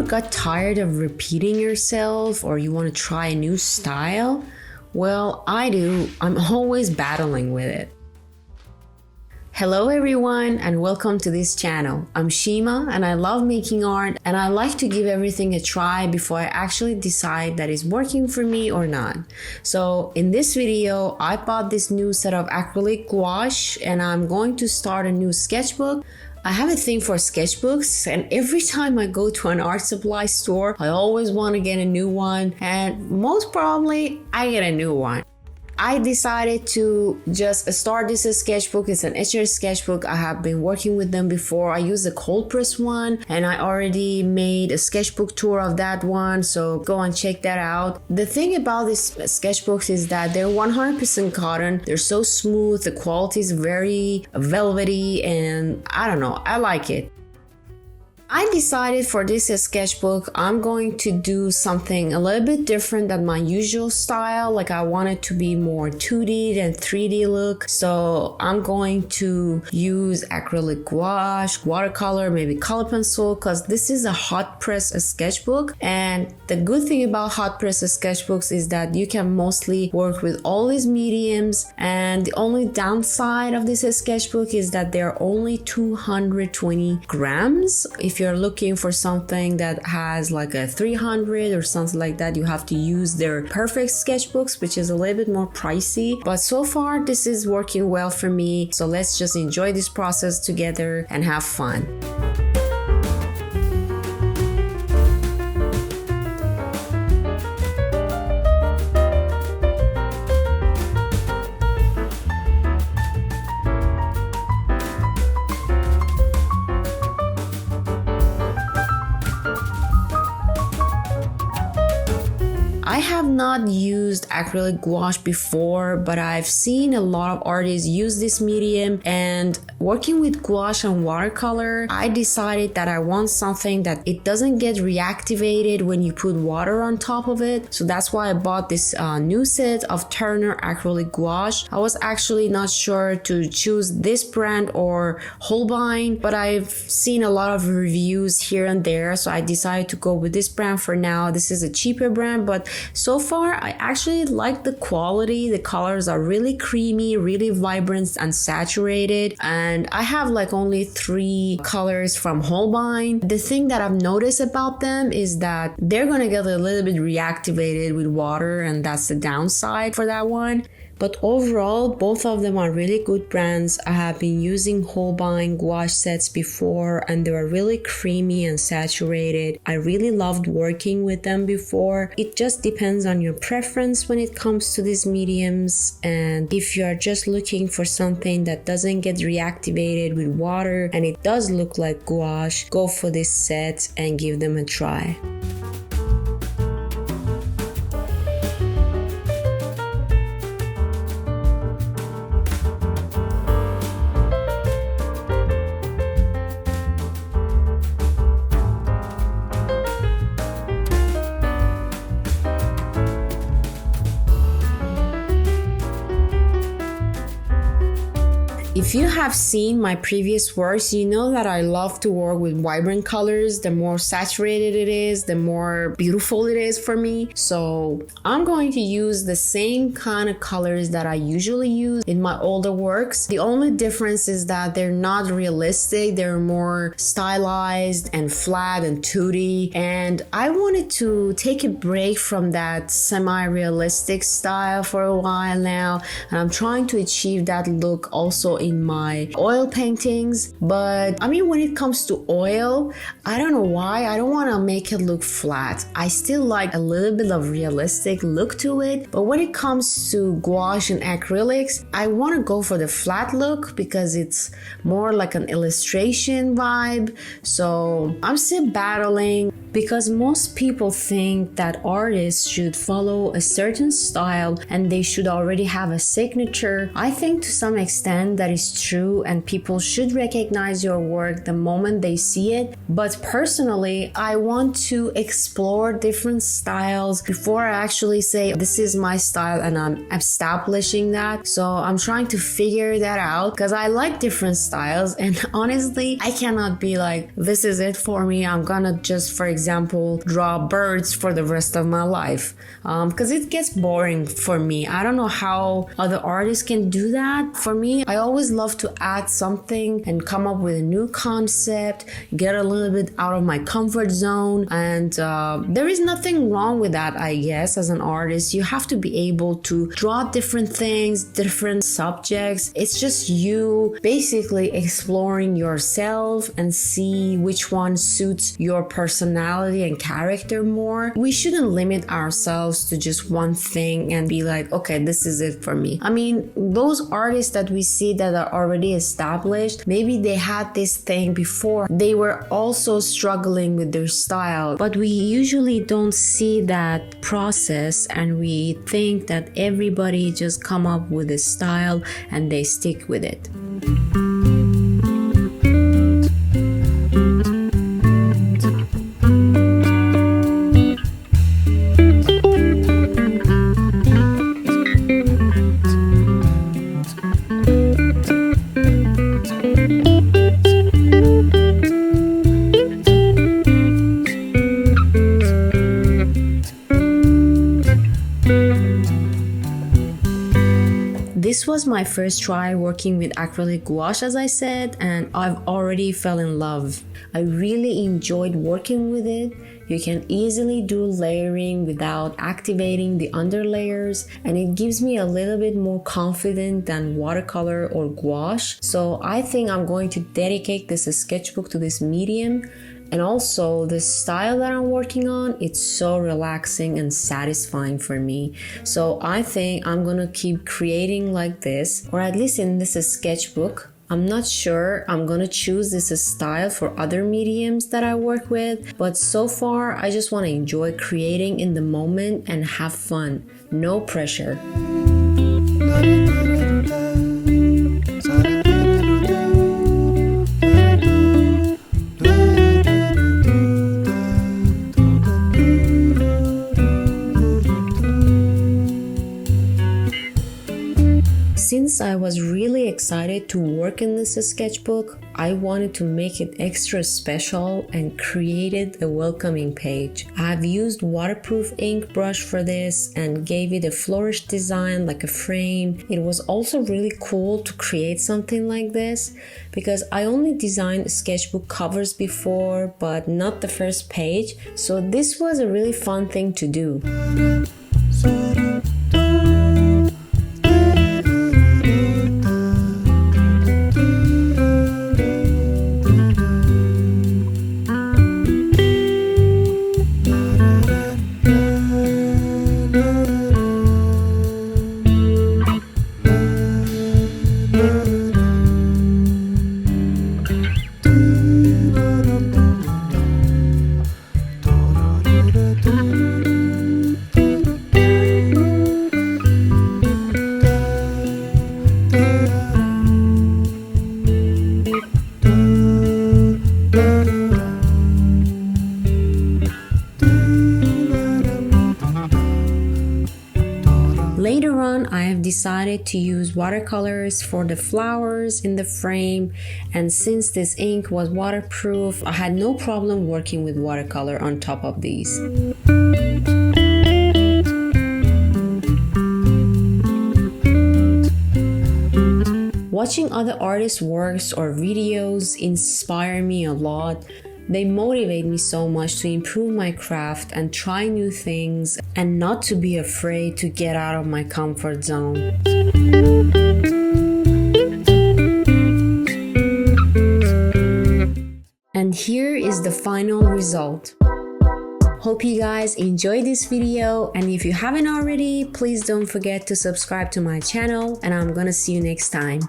got tired of repeating yourself or you want to try a new style? Well, I do. I'm always battling with it. Hello everyone and welcome to this channel. I'm Shima and I love making art and I like to give everything a try before I actually decide that it's working for me or not. So in this video, I bought this new set of acrylic gouache and I'm going to start a new sketchbook. I have a thing for sketchbooks and every time I go to an art supply store, I always want to get a new one and most probably I get a new one. I decided to just start this sketchbook. It's an Etchr Sketchbook. I have been working with them before. I use a cold press one and I already made a sketchbook tour of that one, so go and check that out. The thing about these sketchbooks is that they're 100% cotton. They're so smooth, the quality is very velvety and I don't know, I like it. I decided for this sketchbook, I'm going to do something a little bit different than my usual style. Like I want it to be more 2D than 3D look. So I'm going to use acrylic gouache, watercolor, maybe color pencil, because this is a hot press sketchbook. And the good thing about hot press sketchbooks is that you can mostly work with all these mediums. And the only downside of this sketchbook is that they're only 220 grams. If you're looking for something that has like a 300 or something like that, you have to use their perfect sketchbooks, which is a little bit more pricey. But so far, this is working well for me. So let's just enjoy this process together and have fun. I have not used acrylic gouache before, but I've seen a lot of artists use this medium, and working with gouache and watercolor, I decided that I want something that it doesn't get reactivated when you put water on top of it. So that's why I bought this new set of Turner Acrylic Gouache. I was actually not sure to choose this brand or Holbein, but I've seen a lot of reviews here and there, so I decided to go with this brand for now. This is a cheaper brand, but so far I actually like the quality. The colors are really creamy, really vibrant and saturated, and I have like only 3 colors from Holbein. The thing that I've noticed about them is that they're gonna get a little bit reactivated with water, and that's the downside for that one. But overall, both of them are really good brands. I have been using Holbein gouache sets before and they were really creamy and saturated. I really loved working with them before. It just depends on your preference when it comes to these mediums. And if you are just looking for something that doesn't get reactivated with water and it does look like gouache, go for this set and give them a try. If you have seen my previous works, you know that I love to work with vibrant colors. The more saturated it is, the more beautiful it is for me. So I'm going to use the same kind of colors that I usually use in my older works. The only difference is that they're not realistic. They're more stylized and flat and 2D. And I wanted to take a break from that semi-realistic style for a while now. And I'm trying to achieve that look also in my oil paintings. But I mean, when it comes to oil, I don't know why I don't want to make it look flat. I still like a little bit of realistic look to it, but when it comes to gouache and acrylics, I want to go for the flat look because it's more like an illustration vibe. So I'm still battling because most people think that artists should follow a certain style and they should already have a signature. I think to some extent that is true and people should recognize your work the moment they see it. But personally, I want to explore different styles before I actually say this is my style and I'm establishing that. So I'm trying to figure that out because I like different styles, and honestly, I cannot be like, this is it for me. I'm gonna just, for example, example, draw birds for the rest of my life, because it gets boring for me. I don't know how other artists can do that. For me, I always love to add something and come up with a new concept, get a little bit out of my comfort zone, and there is nothing wrong with that, I guess. As an artist, you have to be able to draw different things, different subjects. It's just you basically exploring yourself and see which one suits your personality and character more. We shouldn't limit ourselves to just one thing and be like, okay, this is it for me. I mean, those artists that we see that are already established, maybe they had this thing before. They were also struggling with their style, but we usually don't see that process, and we think that everybody just come up with a style and they stick with it. This was my first try working with acrylic gouache, as I said, and I've already fell in love. I really enjoyed working with it. You can easily do layering without activating the underlayers, and it gives me a little bit more confidence than watercolor or gouache. So I think I'm going to dedicate this sketchbook to this medium. And also the style that I'm working on, it's so relaxing and satisfying for me. So I think I'm gonna keep creating like this, or at least in this sketchbook. I'm not sure I'm gonna choose this style for other mediums that I work with, but so far I just wanna enjoy creating in the moment and have fun. No pressure. Since I was really excited to work in this sketchbook, I wanted to make it extra special and created a welcoming page. I've used waterproof ink brush for this and gave it a flourish design like a frame. It was also really cool to create something like this because I only designed sketchbook covers before, but not the first page. So this was a really fun thing to do. Later on, I have decided to use watercolors for the flowers in the frame, and since this ink was waterproof, I had no problem working with watercolor on top of these. Watching other artists' works or videos inspire me a lot. They motivate me so much to improve my craft and try new things and not to be afraid to get out of my comfort zone. And here is the final result. Hope you guys enjoyed this video, and if you haven't already, please don't forget to subscribe to my channel, and I'm gonna see you next time.